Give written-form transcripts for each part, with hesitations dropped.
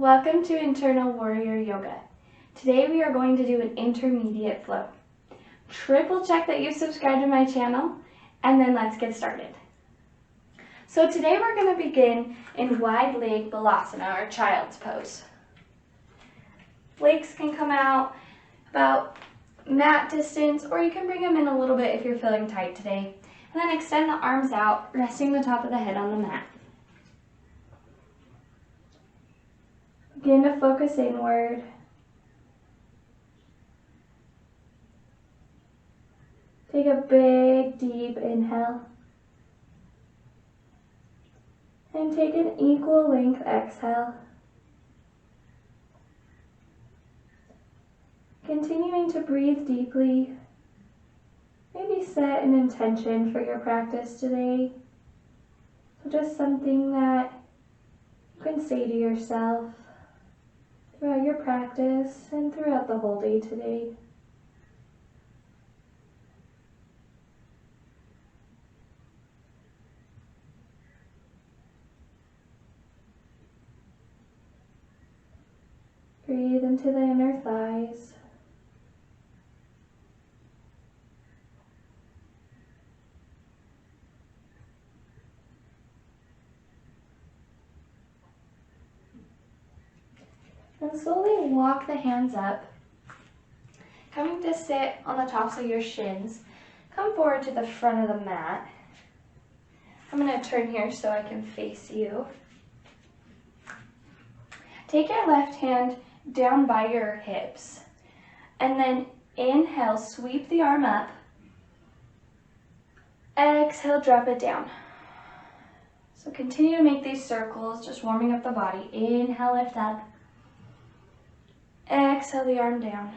Welcome to Internal Warrior Yoga. Today we are going to do an intermediate flow. Triple check that you subscribed to my channel and then let's get started. So today we're going to begin in wide leg balasana or child's pose. Legs can come out about mat distance, or you can bring them in a little bit if you're feeling tight today. And then extend the arms out, resting the top of the head on the mat. Begin to focus inward. Take a big, deep inhale. And take an equal length exhale. Continuing to breathe deeply. Maybe set an intention for your practice today. So just something that you can say to yourself throughout your practice and throughout the whole day today. Breathe into the inner thighs. And slowly walk the hands up. Coming to sit on the tops of your shins. Come forward to the front of the mat. I'm going to turn here so I can face you. Take your left hand down by your hips. And then inhale, sweep the arm up. Exhale, drop it down. So continue to make these circles, just warming up the body. Inhale, lift up. Exhale the arm down.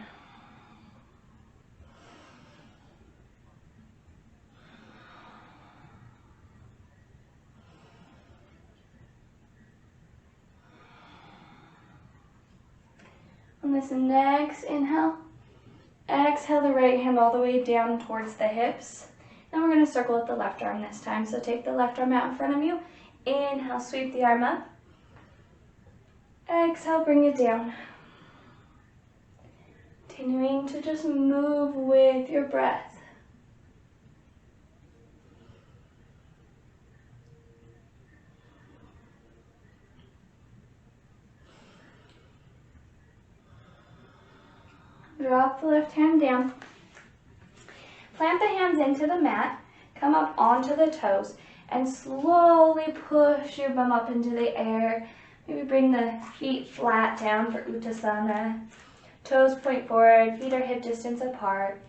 On this next inhale, exhale the right hand all the way down towards the hips. Now we're going to circle with the left arm this time. So take the left arm out in front of you. Inhale, sweep the arm up. Exhale, bring it down. Continuing to just move with your breath. Drop the left hand down. Plant the hands into the mat. Come up onto the toes and slowly push your bum up into the air. Maybe bring the feet flat down for Uttasana. Toes point forward, feet are hip distance apart.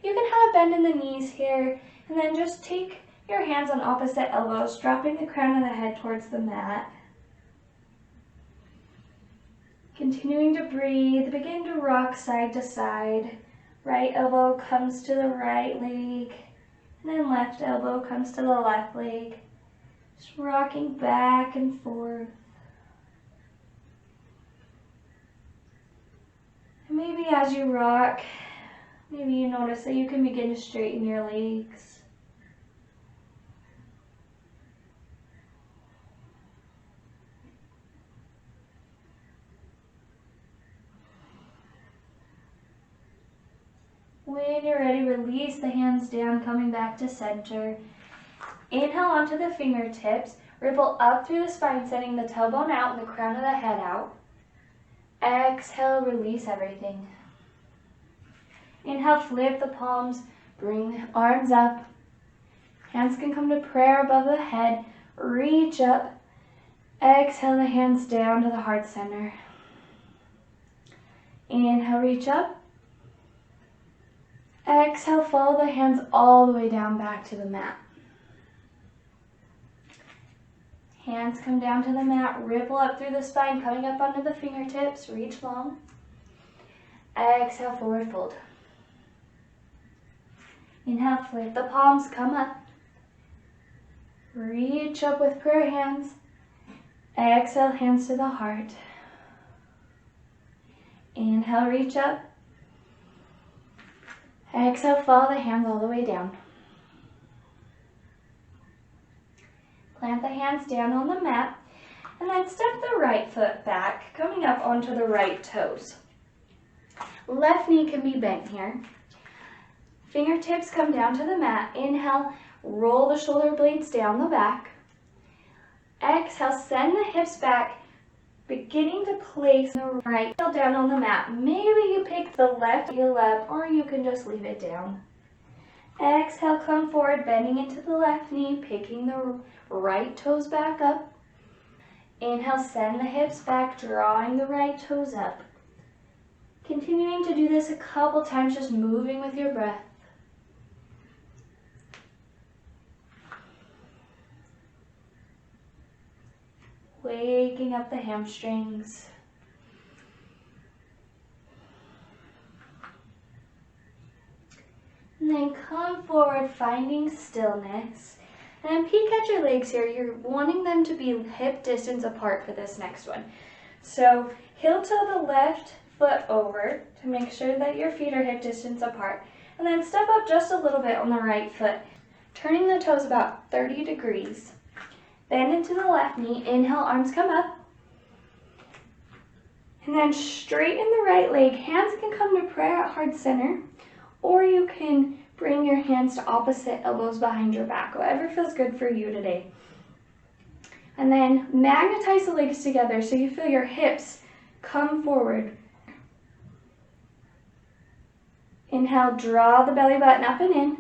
You can have a bend in the knees here, and then just take your hands on opposite elbows, dropping the crown of the head towards the mat. Continuing to breathe, begin to rock side to side. Right elbow comes to the right leg, and then left elbow comes to the left leg. Just rocking back and forth. Maybe as you rock, maybe you notice that you can begin to straighten your legs. When you're ready, release the hands down, coming back to center. Inhale onto the fingertips, ripple up through the spine, sending the tailbone out and the crown of the head out. Exhale, release everything. Inhale, flip the palms, bring the arms up. Hands can come to prayer above the head. Reach up. Exhale the hands down to the heart center. Inhale, reach up. Exhale, follow the hands all the way down back to the mat. Hands come down to the mat, ripple up through the spine, coming up onto the fingertips, reach long. Exhale, forward fold. Inhale, flip the palms, come up. Reach up with prayer hands. Exhale, hands to the heart. Inhale, reach up. Exhale, follow the hands all the way down. Plant the hands down on the mat And then step the right foot back, coming up onto the right toes. Left knee can be bent here. Fingertips come down to the mat. Inhale, roll the shoulder blades down the back. Exhale, send the hips back, beginning to place the right heel down on the mat. Maybe you pick the left heel up, or you can just leave it down. Exhale, come forward, bending into the left knee, picking the right toes back up. Inhale, send the hips back, drawing the right toes up. Continuing to do this a couple times, just moving with your breath. Waking up the hamstrings. And then come forward, finding stillness. And then peek at your legs here. You're wanting them to be hip distance apart for this next one. So heel toe the left foot over to make sure that your feet are hip distance apart. And then step up just a little bit on the right foot, turning the toes about 30 degrees. Bend into the left knee. Inhale, arms come up. And then straighten the right leg. Hands can come to prayer at heart center, or you can bring your hands to opposite elbows behind your back, whatever feels good for you today. And then magnetize the legs together so you feel your hips come forward. Inhale, draw the belly button up and in.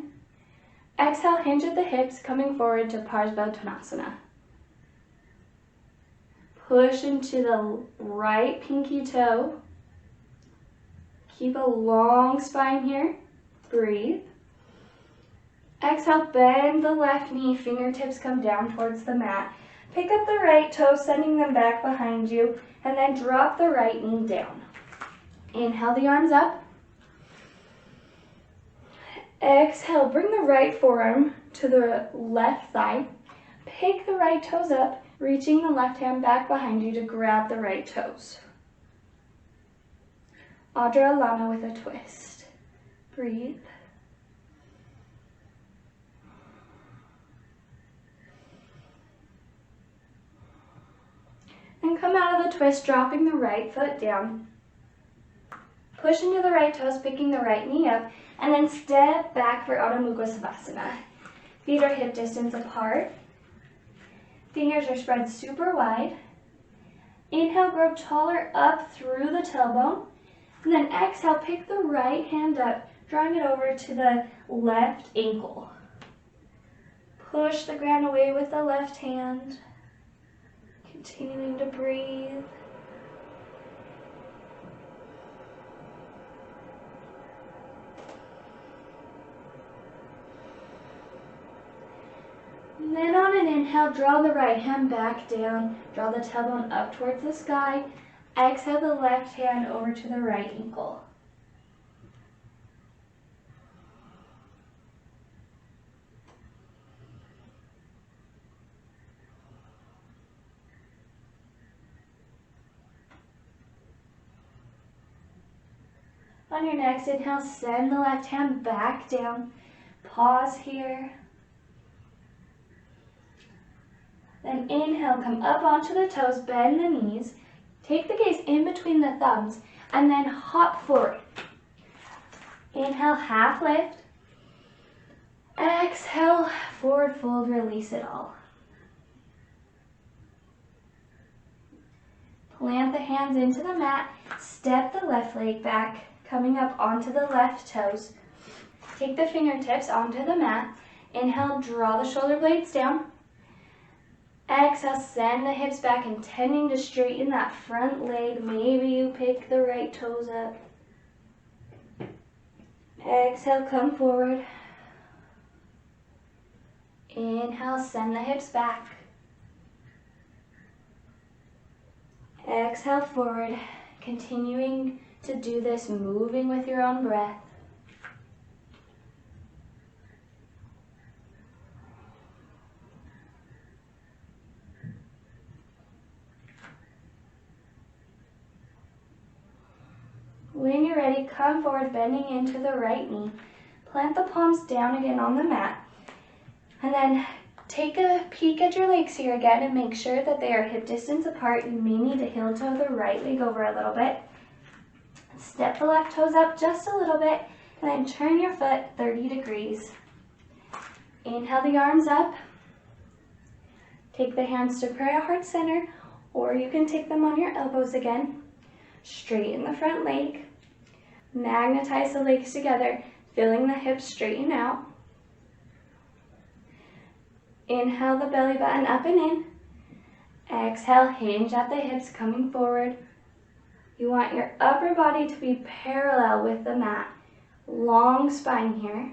Exhale, hinge at the hips, coming forward to Parsvottanasana. Push into the right pinky toe. Keep a long spine here. Breathe. Exhale, bend the left knee, fingertips come down towards the mat. Pick up the right toes, sending them back behind you, and then drop the right knee down. Inhale the arms up. Exhale, bring the right forearm to the left thigh. Pick the right toes up, reaching the left hand back behind you to grab the right toes. Adra Alana with a twist. Breathe. And come out of the twist, dropping the right foot down. Push into the right toes, picking the right knee up, and then step back for Adho Mukha Savasana. Feet are hip distance apart. Fingers are spread super wide. Inhale, grow taller up through the tailbone. And then exhale, pick the right hand up, drawing it over to the left ankle. Push the ground away with the left hand. Continuing to breathe. And then on an inhale, draw the right hand back down, draw the tailbone up towards the sky. Exhale the left hand over to the right ankle. On your next inhale, send the left hand back down. Pause here. Then inhale, come up onto the toes, bend the knees. Take the gaze in between the thumbs and then hop forward. Inhale, half lift. Exhale, forward fold, release it all. Plant the hands into the mat, step the left leg back, coming up onto the left toes. Take the fingertips onto the mat. Inhale, draw the shoulder blades down. Exhale, send the hips back, intending to straighten that front leg. Maybe you pick the right toes up. Exhale, come forward. Inhale, send the hips back. Exhale, forward. Continuing to do this, moving with your own breath. When you're ready, come forward, bending into the right knee. Plant the palms down again on the mat. And then take a peek at your legs here again and make sure that they are hip distance apart. You may need to heel toe the right leg over a little bit. Step the left toes up just a little bit and then turn your foot 30 degrees. Inhale the arms up. Take the hands to prayer heart center, or you can take them on your elbows again. Straighten the front leg. Magnetize the legs together, feeling the hips straighten out. Inhale the belly button up and in. Exhale, hinge at the hips coming forward. You want your upper body to be parallel with the mat. Long spine here.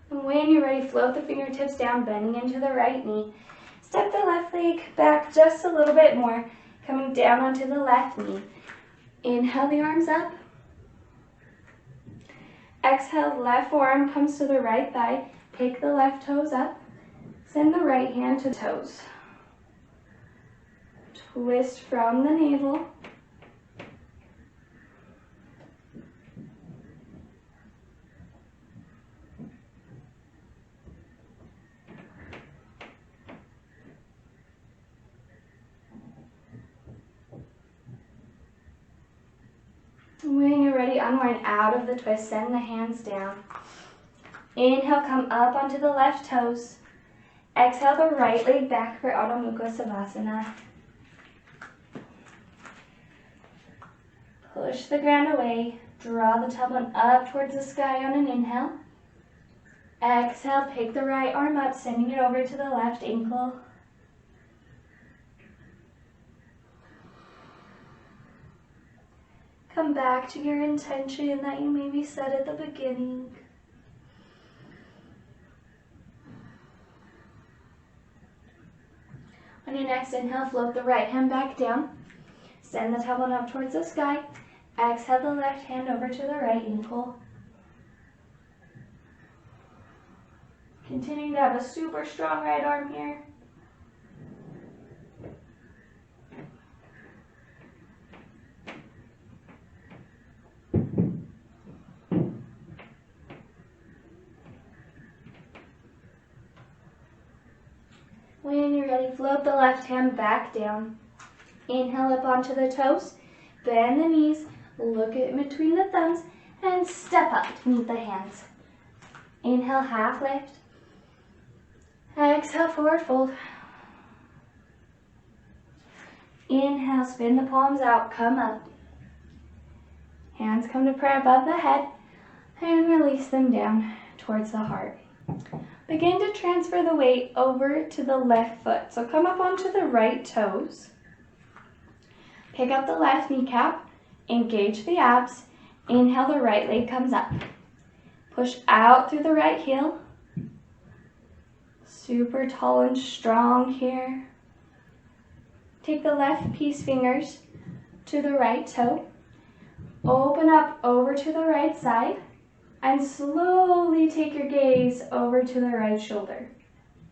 And when you're ready, float the fingertips down, bending into the right knee. Step the left leg back just a little bit more, coming down onto the left knee. Inhale the arms up. Exhale, left forearm comes to the right thigh. Pick the left toes up. Send the right hand to the toes. Twist from the navel. When you're ready, unwind out of the twist, send the hands down. Inhale, come up onto the left toes. Exhale the right leg back for Adho Mukha Savasana. Push the ground away. Draw the tailbone up towards the sky on an inhale. Exhale, pick the right arm up, sending it over to the left ankle. Come back to your intention that you maybe set at the beginning. On your next inhale, float the right hand back down. Send the tailbone up towards the sky. Exhale the left hand over to the right ankle. Continuing to have a super strong right arm here. When you're ready, float the left hand back down. Inhale up onto the toes, bend the knees, look in between the thumbs, and step up to meet the hands. Inhale, half lift. Exhale, forward fold. Inhale, spin the palms out, come up. Hands come to prayer above the head, and release them down towards the heart. Begin to transfer the weight over to the left foot. So come up onto the right toes. Pick up the left kneecap, engage the abs. Inhale, the right leg comes up. Push out through the right heel. Super tall and strong here. Take the left peace fingers to the right toe. Open up over to the right side. And slowly take your gaze over to the right shoulder.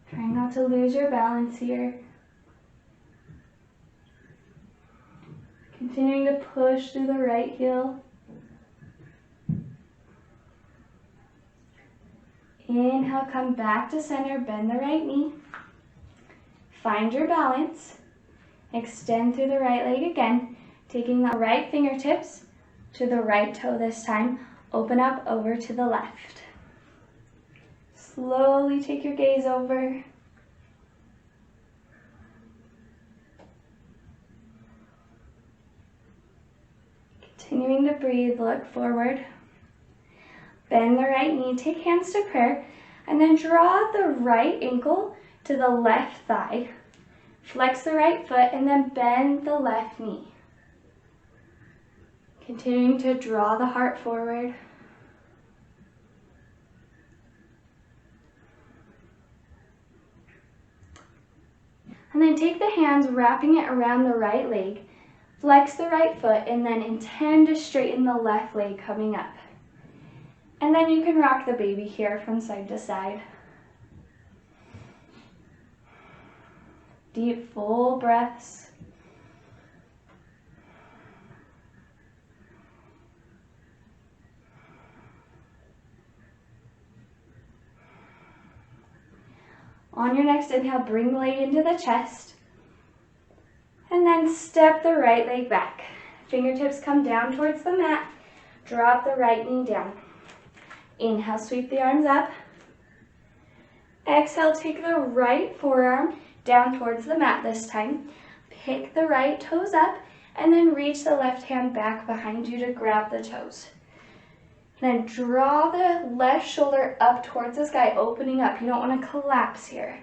Try not to lose your balance here. Continuing to push through the right heel. Inhale, come back to center, bend the right knee. Find your balance. Extend through the right leg again, taking the right fingertips to the right toe this time. Open up over to the left. Slowly take your gaze over. Continuing to breathe, look forward. Bend the right knee, take hands to prayer, and then draw the right ankle to the left thigh. Flex the right foot and then bend the left knee. Continuing to draw the heart forward. And then take the hands, wrapping it around the right leg. Flex the right foot and then intend to straighten the left leg coming up. And then you can rock the baby here from side to side. Deep, full breaths. On your next inhale, bring the leg into the chest. And then step the right leg back. Fingertips come down towards the mat. Drop the right knee down. Inhale, sweep the arms up. Exhale, take the right forearm down towards the mat this time. Pick the right toes up and then reach the left hand back behind you to grab the toes. Then draw the left shoulder up towards the sky, opening up. You don't want to collapse here.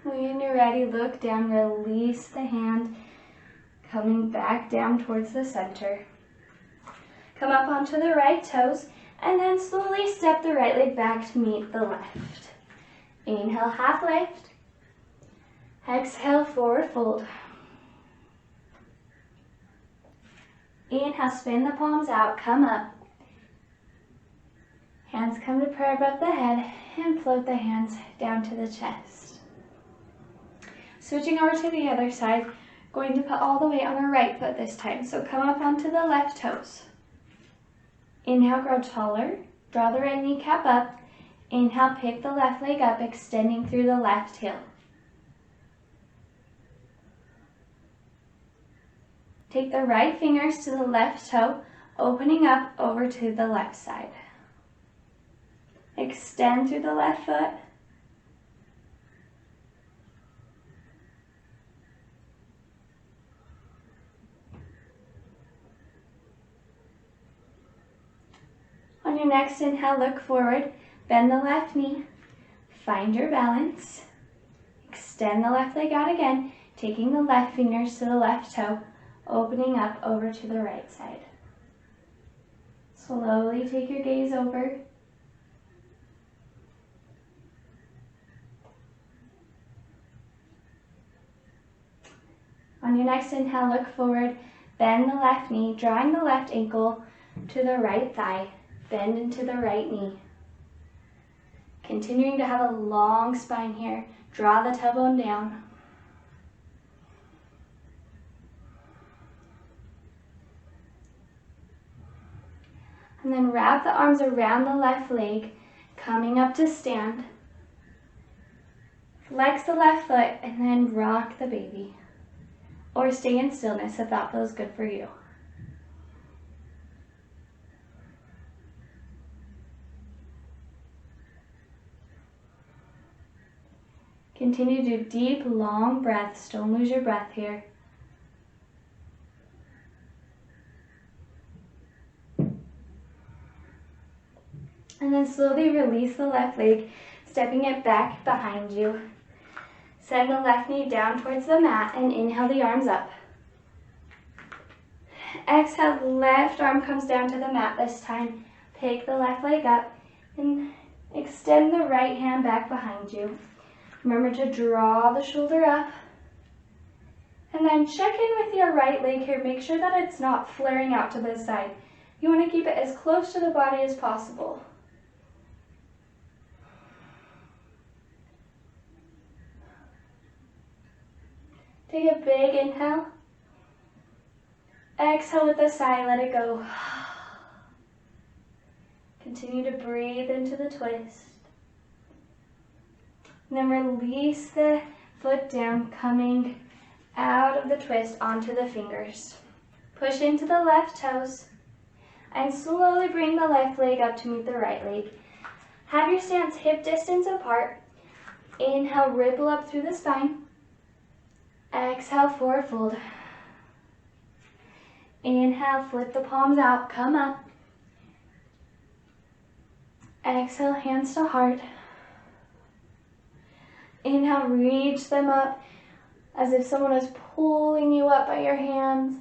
When you're ready, look down, release the hand, coming back down towards the center. Come up onto the right toes, and then slowly step the right leg back to meet the left. Inhale, half lift. Exhale, forward fold. Inhale, spin the palms out, come up. Hands come to prayer above the head, and float the hands down to the chest. Switching over to the other side, going to put all the weight on our right foot this time. So come up onto the left toes. Inhale, grow taller. Draw the right kneecap up. Inhale, pick the left leg up, extending through the left heel. Take the right fingers to the left toe, opening up over to the left side. Extend through the left foot. On your next inhale, look forward, bend the left knee, find your balance, extend the left leg out again, taking the left fingers to the left toe, opening up over to the right side. Slowly take your gaze over. On your next inhale, look forward, bend the left knee, drawing the left ankle to the right thigh. Bend into the right knee. Continuing to have a long spine here. Draw the tailbone down. And then wrap the arms around the left leg, coming up to stand. Flex the left foot and then rock the baby. Or stay in stillness if that feels good for you. Continue to do deep, long breaths. Don't lose your breath here. And then slowly release the left leg, stepping it back behind you. Send the left knee down towards the mat and inhale the arms up. Exhale, left arm comes down to the mat this time. Pick the left leg up and extend the right hand back behind you. Remember to draw the shoulder up. And then check in with your right leg here. Make sure that it's not flaring out to the side. You want to keep it as close to the body as possible. Take a big inhale. Exhale with a sigh, let it go. Continue to breathe into the twist. And then release the foot down, coming out of the twist onto the fingers. Push into the left toes and slowly bring the left leg up to meet the right leg. Have your stance hip distance apart. Inhale, ripple up through the spine. Exhale, forward fold. Inhale, flip the palms out, come up. Exhale, hands to heart. Inhale, reach them up as if someone is pulling you up by your hands.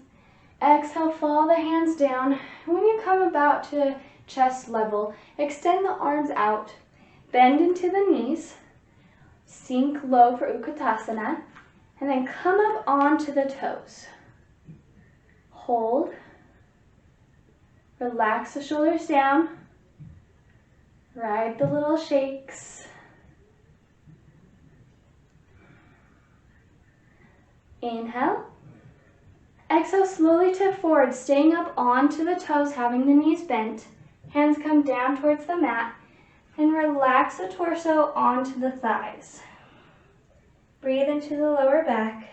Exhale, fall the hands down. When you come about to chest level, extend the arms out. Bend into the knees. Sink low for Utkatasana. And then come up onto the toes. Hold. Relax the shoulders down. Ride the little shakes. Inhale. Exhale, slowly tip forward, staying up onto the toes, having the knees bent. Hands come down towards the mat, and relax the torso onto the thighs. Breathe into the lower back.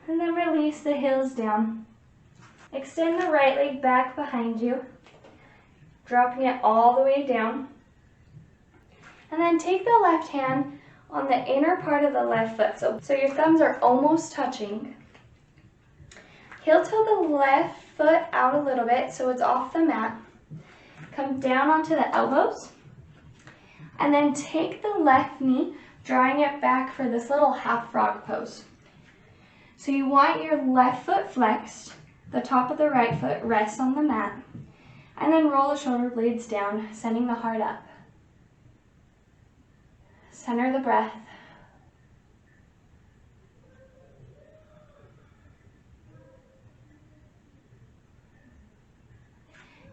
And then release the heels down. Extend the right leg back behind you, dropping it all the way down. And then take the left hand on the inner part of the left foot, so your thumbs are almost touching. Heel toe the left foot out a little bit so it's off the mat. Come down onto the elbows. And then take the left knee, drawing it back for this little half frog pose. So you want your left foot flexed, the top of the right foot rests on the mat, and then roll the shoulder blades down, sending the heart up. Center the breath.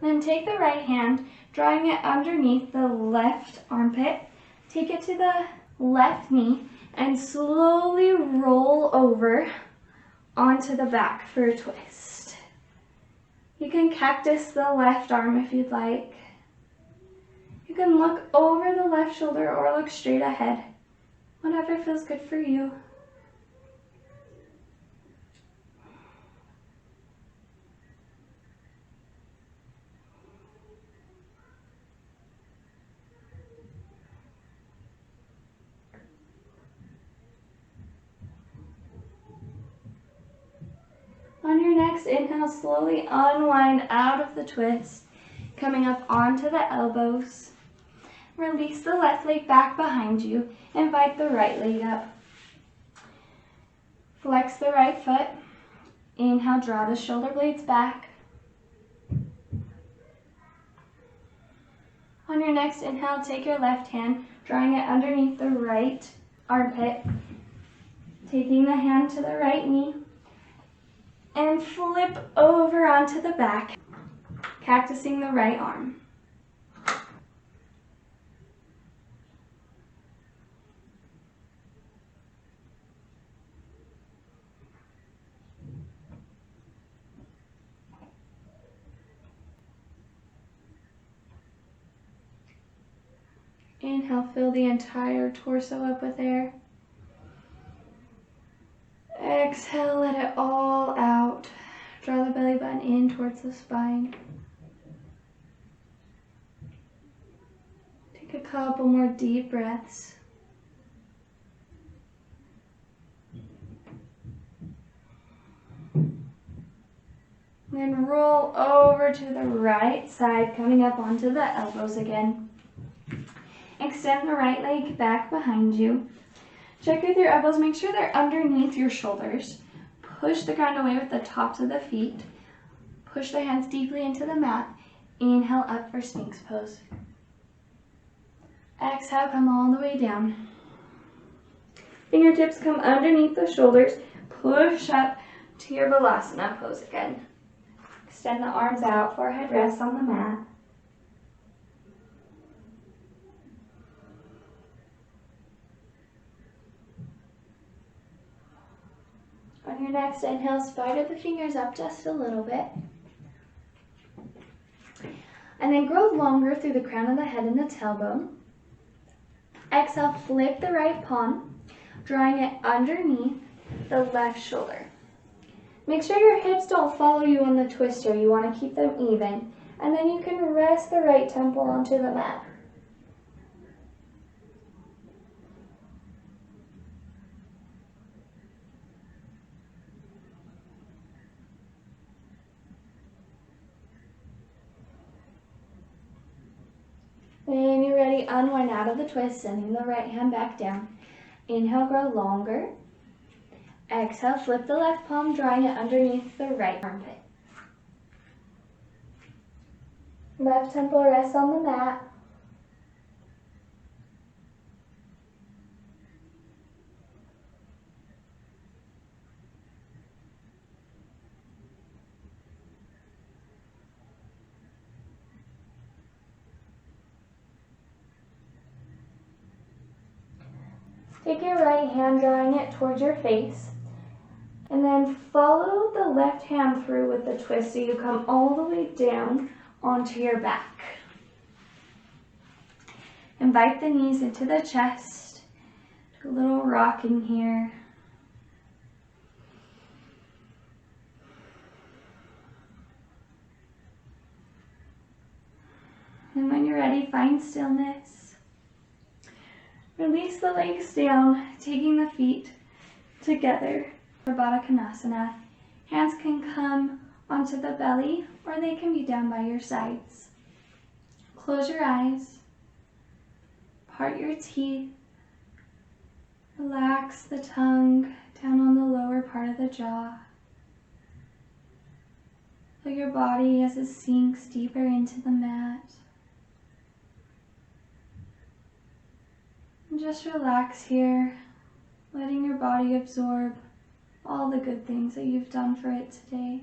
Then take the right hand, drawing it underneath the left armpit, take it to the left knee, and slowly roll over onto the back for a twist. You can cactus the left arm if you'd like. You can look over the left shoulder or look straight ahead. Whatever feels good for you. On your next inhale, slowly unwind out of the twist, coming up onto the elbows. Release the left leg back behind you. Invite the right leg up. Flex the right foot. Inhale, draw the shoulder blades back. On your next inhale, take your left hand, drawing it underneath the right armpit, taking the hand to the right knee, and flip over onto the back, cactusing the right arm. Inhale, fill the entire torso up with air. Exhale, let it all out. Draw the belly button in towards the spine. Take a couple more deep breaths. Then roll over to the right side, coming up onto the elbows again. Extend the right leg back behind you. Check with your elbows, make sure they're underneath your shoulders. Push the ground away with the tops of the feet. Push the hands deeply into the mat. Inhale up for Sphinx pose. Exhale, come all the way down. Fingertips come underneath the shoulders. Push up to your Vinyasa pose again. Extend the arms out, forehead rests on the mat. On your next inhale, spider the fingers up just a little bit. And then grow longer through the crown of the head and the tailbone. Exhale, flip the right palm, drawing it underneath the left shoulder. Make sure your hips don't follow you on the twister. You want to keep them even. And then you can rest the right temple onto the mat. When you're ready, unwind out of the twist, sending the right hand back down. Inhale, grow longer. Exhale, flip the left palm, drawing it underneath the right armpit. Left temple rests on the mat. Take your right hand, drawing it towards your face, and then follow the left hand through with the twist so you come all the way down onto your back. Invite the knees into the chest. Do a little rocking here. And when you're ready, find stillness. Release the legs down, taking the feet together for Baddha Konasana. Hands can come onto the belly or they can be down by your sides. Close your eyes, part your teeth, relax the tongue down on the lower part of the jaw. Feel your body as it sinks deeper into the mat. And just relax here, letting your body absorb all the good things that you've done for it today.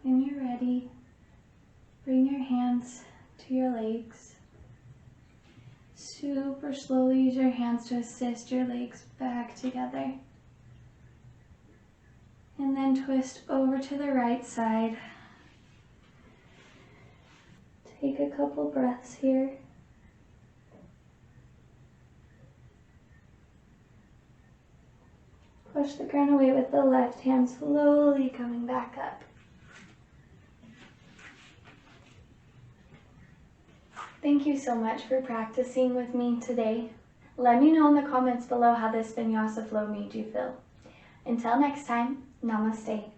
When you're ready, bring your hands to your legs. Super slowly use your hands to assist your legs back together. And then twist over to the right side. Take a couple breaths here. Push the ground away with the left hand, slowly coming back up. Thank you so much for practicing with me today. Let me know in the comments below how this Vinyasa Flow made you feel. Until next time, namaste.